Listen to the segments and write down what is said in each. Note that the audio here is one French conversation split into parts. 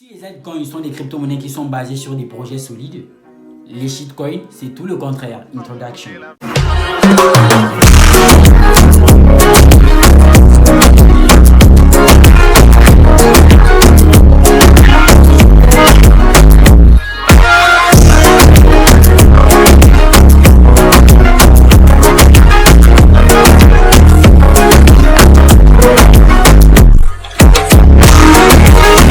Si les altcoins sont des crypto-monnaies qui sont basées sur des projets solides, les shitcoins, c'est tout le contraire. Introduction.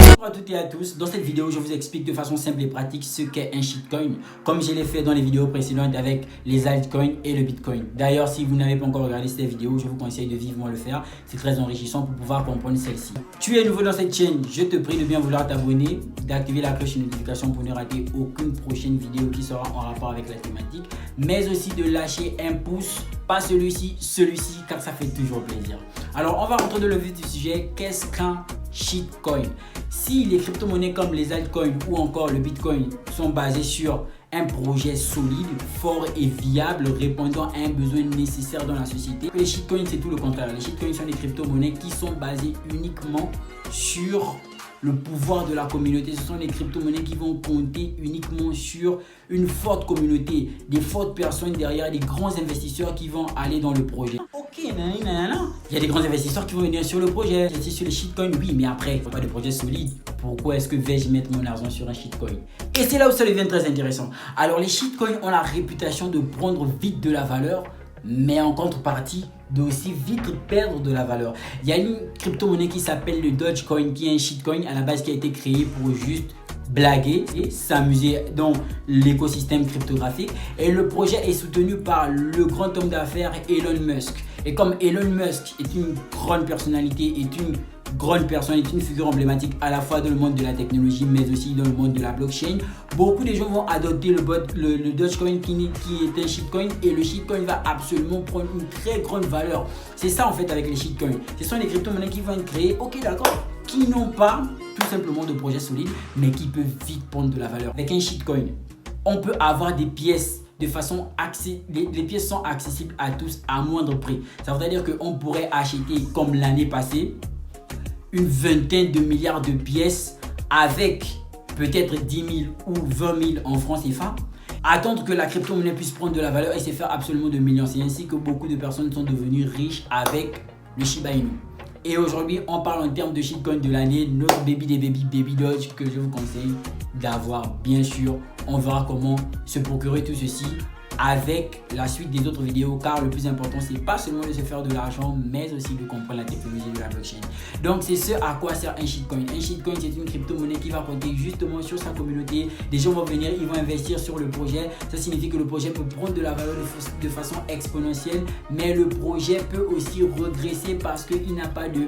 Bonjour à toutes et à tous, dans cette vidéo je vous explique de façon simple et pratique ce qu'est un shitcoin, comme je l'ai fait dans les vidéos précédentes avec les altcoins et le bitcoin. D'ailleurs, si vous n'avez pas encore regardé cette vidéo, je vous conseille de vivement le faire, c'est très enrichissant pour pouvoir comprendre celle-ci. Tu es nouveau dans cette chaîne, je te prie de bien vouloir t'abonner, d'activer la cloche de notification pour ne rater aucune prochaine vidéo qui sera en rapport avec la thématique, mais aussi de lâcher un pouce, pas celui-ci, celui-ci, car ça fait toujours plaisir. Alors on va rentrer dans le vif du sujet. Qu'est-ce qu'un shitcoin? Si les crypto-monnaies comme les altcoins ou encore le bitcoin sont basées sur un projet solide, fort et viable, répondant à un besoin nécessaire dans la société, les shitcoins c'est tout le contraire. Les shitcoins sont des crypto-monnaies qui sont basées uniquement sur le pouvoir de la communauté. Ce sont des crypto-monnaies qui vont compter uniquement sur une forte communauté, des fortes personnes derrière, des grands investisseurs qui vont aller dans le projet. Ok, nanana. Il y a des grands investisseurs qui vont venir sur le projet. Investir sur les shitcoins, oui, mais après, il ne faut pas de projet solide. Pourquoi est-ce que vais-je mettre mon argent sur un shitcoin? Et c'est là où ça devient très intéressant. Alors, les shitcoins ont la réputation de prendre vite de la valeur, mais en contrepartie de aussi vite perdre de la valeur. Il y a une crypto-monnaie qui s'appelle le Dogecoin, qui est un shitcoin à la base qui a été créé pour juste blaguer et s'amuser dans l'écosystème cryptographique. Et le projet est soutenu par le grand homme d'affaires Elon Musk. Et comme Elon Musk est une grande personnalité, est une grande personne, est une figure emblématique à la fois dans le monde de la technologie mais aussi dans le monde de la blockchain, beaucoup de gens vont adopter le Dogecoin qui est un shitcoin, et le shitcoin va absolument prendre une très grande valeur. C'est ça en fait avec les shitcoins. Ce sont des crypto-monnaies qui vont être créées, ok d'accord, qui n'ont pas tout simplement de projet solide mais qui peuvent vite prendre de la valeur. Avec un shitcoin, on peut avoir des pièces de façon les pièces sont accessibles à tous à moindre prix. Ça veut dire qu'on pourrait acheter comme l'année passée une vingtaine de milliards de pièces avec peut-être 10 000 ou 20 000 en francs CFA, attendre que la crypto-monnaie puisse prendre de la valeur et se faire absolument de millions. C'est ainsi que beaucoup de personnes sont devenues riches avec le Shiba Inu. Et aujourd'hui, on parle en termes de shitcoin de l'année, notre baby des baby Doge que je vous conseille d'avoir. Bien sûr, on verra comment se procurer tout ceci avec la suite des autres vidéos, car le plus important c'est pas seulement de se faire de l'argent mais aussi de comprendre la technologie de la blockchain. Donc c'est ce à quoi sert un shitcoin. Un shitcoin c'est une crypto-monnaie qui va compter justement sur sa communauté. Des gens vont venir, ils vont investir sur le projet. Ça signifie que le projet peut prendre de la valeur de façon exponentielle, mais le projet peut aussi regresser parce qu'il n'a pas de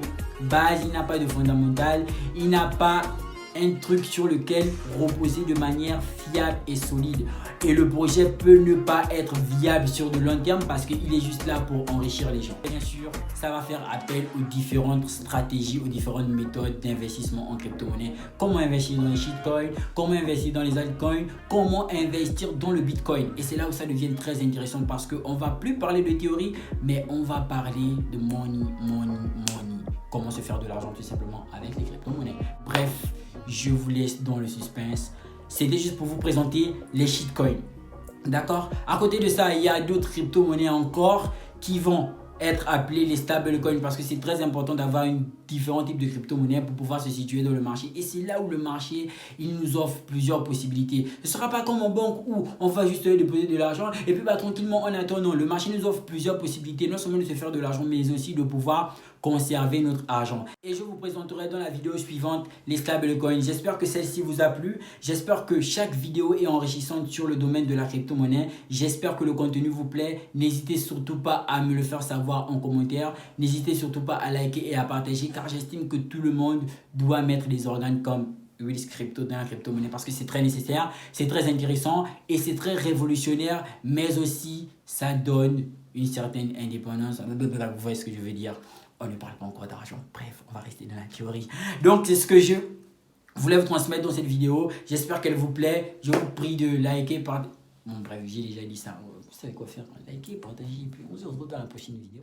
base, il n'a pas de fondamental, il n'a pas un truc sur lequel reposer de manière fiable et solide. Et le projet peut ne pas être viable sur de long terme parce qu'il est juste là pour enrichir les gens. Bien sûr, ça va faire appel aux différentes stratégies, aux différentes méthodes d'investissement en crypto-monnaie. Comment investir dans les shitcoins, comment investir dans les altcoins, comment investir dans le bitcoin. Et c'est là où ça devient très intéressant parce qu'on ne va plus parler de théorie, mais on va parler de money. Comment se faire de l'argent tout simplement avec les crypto-monnaies. Bref, je vous laisse dans le suspense. C'était juste pour vous présenter les shitcoins. D'accord? À côté de ça, il y a d'autres crypto-monnaies encore qui vont être appelées les stablecoins parce que c'est très important d'avoir différents types de crypto-monnaies pour pouvoir se situer dans le marché. Et c'est là où le marché, il nous offre plusieurs possibilités. Ce ne sera pas comme en banque où on va juste déposer de l'argent et puis tranquillement on attend. Non, le marché nous offre plusieurs possibilités, non seulement de se faire de l'argent, mais aussi de pouvoir conserver notre argent. Et je vous présenterai dans la vidéo suivante les stablecoins. J'espère que celle-ci vous a plu. J'espère que chaque vidéo est enrichissante sur le domaine de la crypto-monnaie. J'espère que le contenu vous plaît. N'hésitez surtout pas à me le faire savoir en commentaire. N'hésitez surtout pas à liker et à partager, car j'estime que tout le monde doit mettre des organes comme Wills Crypto dans la crypto-monnaie parce que c'est très nécessaire, c'est très intéressant et c'est très révolutionnaire, mais aussi ça donne une certaine indépendance. Vous voyez ce que je veux dire? On ne parle pas encore d'argent. Bref, on va rester dans la théorie. Donc, c'est ce que je voulais vous transmettre dans cette vidéo. J'espère qu'elle vous plaît. Je vous prie de liker, partager. Bon, bref, j'ai déjà dit ça. Vous savez quoi faire. Liker, partager. Et puis, on se retrouve dans la prochaine vidéo.